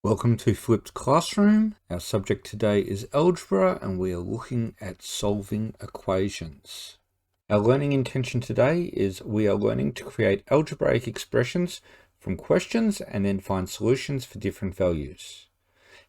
Welcome to Flipped Classroom. Our subject today is algebra and we are looking at solving equations. Our learning intention today is we are learning to create algebraic expressions from questions and then find solutions for different values.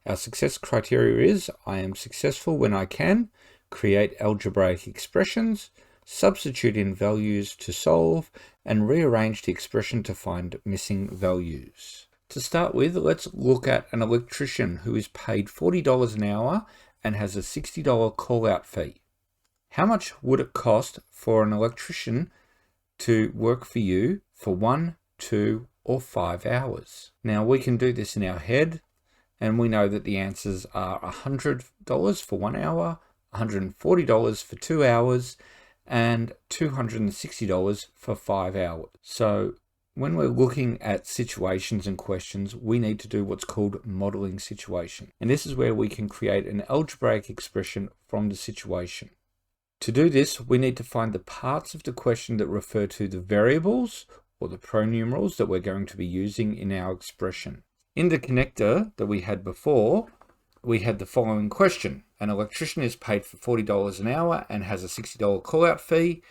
Our success criteria is I am successful when I can create algebraic expressions, substitute in values to solve, and rearrange the expression to find missing values. To start with, let's look at an electrician who is paid $40 an hour and has a $60 call-out fee. How much would it cost for an electrician to work for you for 1, 2, or 5 hours? Now we can do this in our head, and we know that the answers are $100 for 1 hour, $140 for 2 hours, and $260 for 5 hours. So when we're looking at situations and questions, we need to do what's called modeling situation. And this is where we can create an algebraic expression from the situation. To do this, we need to find the parts of the question that refer to the variables or the pronumerals that we're going to be using in our expression. In the connector that we had before, we had the following question. An electrician is paid for $40 an hour and has a $60 call-out fee.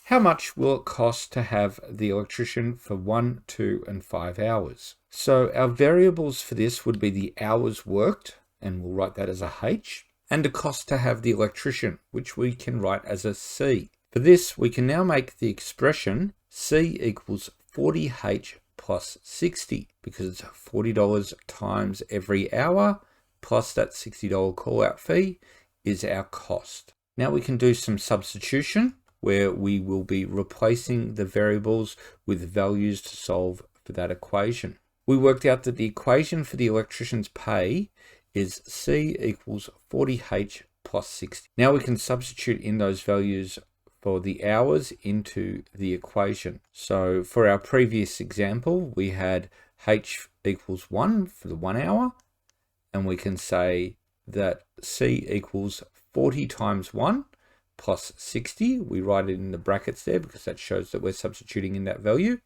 How much will it cost to have the electrician for 1, 2, and 5 hours? So our variables for this would be the hours worked, and we'll write that as a H, and the cost to have the electrician, which we can write as a C. For this, we can now make the expression C equals 40H plus 60, because it's $40 times every hour, plus that $60 call-out fee is our cost. Now we can do some substitution, where we will be replacing the variables with values to solve for that equation. We worked out that the equation for the electrician's pay is C equals 40H plus 60. Now we can substitute in those values for the hours into the equation. So for our previous example, we had H equals 1 for the 1 hour, and we can say that C equals 40 times 1, plus 60. We write it in the brackets there because that shows that we're substituting in that value.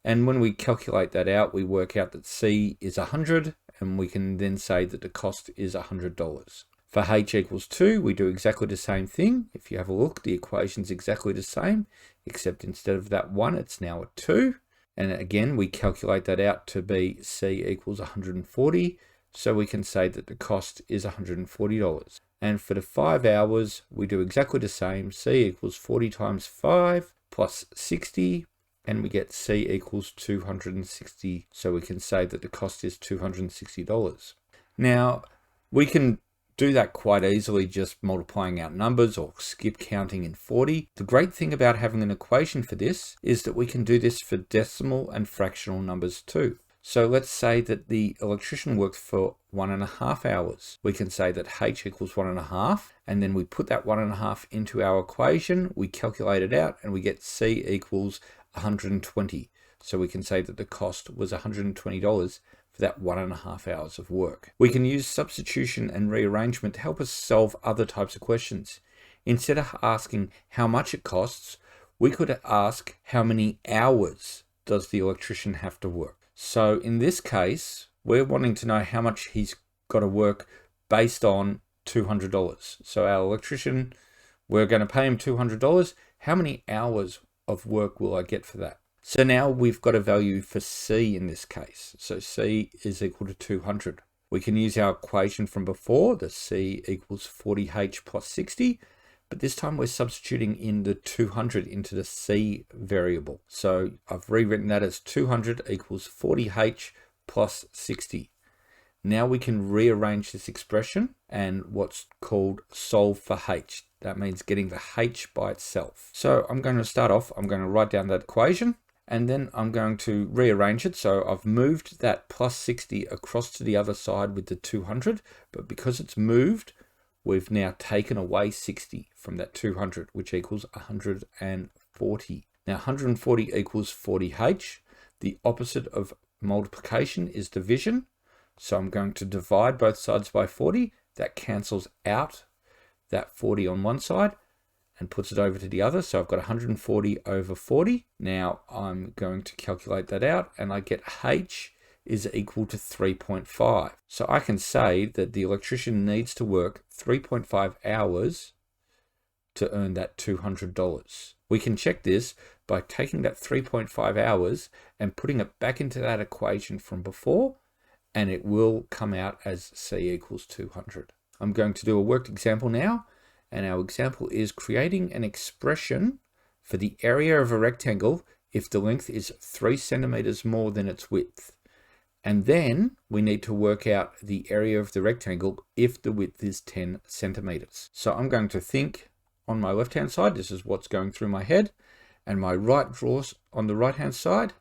And when we calculate that out, we work out that C is 100, and we can then say that the cost is $100. For H equals 2, we do exactly the same thing. If you have a look, the equation's exactly the same, except instead of that 1, it's now a 2. And again, we calculate that out to be C equals 140. So we can say that the cost is $140. And for the 5 hours, we do exactly the same. C equals 40 times 5 plus 60, and we get C equals 260. So we can say that the cost is $260. Now, we can do that quite easily just multiplying out numbers or skip counting in 40. The great thing about having an equation for this is that we can do this for decimal and fractional numbers too. So let's say that the electrician worked for 1.5 hours. We can say that H equals 1.5, and then we put that 1.5 into our equation, we calculate it out, and we get C equals 120. So we can say that the cost was $120 for that 1.5 hours of work. We can use substitution and rearrangement to help us solve other types of questions. Instead of asking how much it costs, we could ask how many hours does the electrician have to work. So in this case, we're wanting to know how much he's got to work based on $200. So our electrician, we're going to pay him $200. How many hours of work will I get for that? So now we've got a value for C in this case. So C is equal to 200. We can use our equation from before, the C equals 40H plus 60. But this time we're substituting in the 200 into the C variable. So I've rewritten that as 200 equals 40H plus 60. Now we can rearrange this expression and what's called solve for H. That means getting the H by itself. So I'm going to start off, I'm going to write down that equation, and then I'm going to rearrange it. So I've moved that plus 60 across to the other side with the 200, but because it's moved, we've now taken away 60 from that 200, which equals 140. Now 140 equals 40H. The opposite of multiplication is division. So I'm going to divide both sides by 40. That cancels out that 40 on one side and puts it over to the other. So I've got 140 over 40. Now I'm going to calculate that out, and I get H is equal to 3.5. So I can say that the electrician needs to work 3.5 hours to earn that $200. We can check this by taking that 3.5 hours and putting it back into that equation from before, and it will come out as C equals 200. I'm going to do a worked example now, and our example is creating an expression for the area of a rectangle if the length is 3 centimeters more than its width. And then we need to work out the area of the rectangle if the width is 10 centimeters. So I'm going to think on my left-hand side, this is what's going through my head, and my right draw on the right-hand side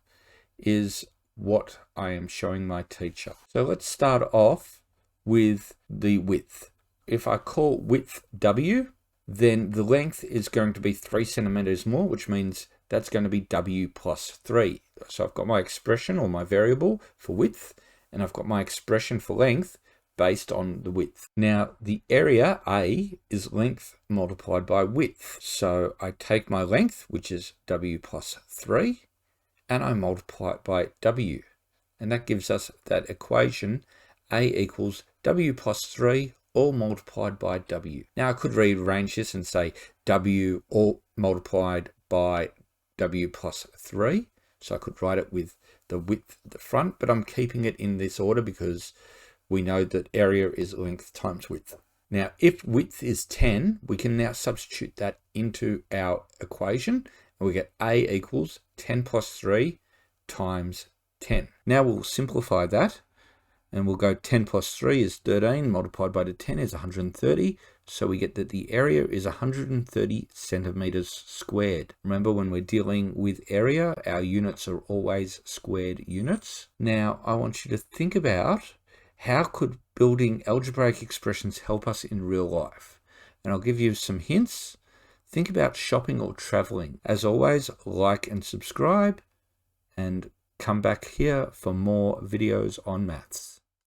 is what I am showing my teacher. So let's start off with the width. If I call width W, then the length is going to be 3 centimeters more, which means that's going to be W plus 3. So I've got my expression or my variable for width, and I've got my expression for length based on the width. Now, the area A is length multiplied by width. So I take my length, which is W plus 3, and I multiply it by W. And that gives us that equation, A equals W plus 3 all multiplied by W. Now I could rearrange this and say W all multiplied by W plus 3. So I could write it with the width at the front, but I'm keeping it in this order because we know that area is length times width. Now, if width is 10, we can now substitute that into our equation, and we get A equals 10 plus 3 times 10. Now we'll simplify that, and we'll go 10 plus 3 is 13, multiplied by the 10 is 130, so we get that the area is 130 centimeters squared. Remember, when we're dealing with area, our units are always squared units. Now, I want you to think about how could building algebraic expressions help us in real life? And I'll give you some hints. Think about shopping or traveling. As always, like and subscribe, and come back here for more videos on maths.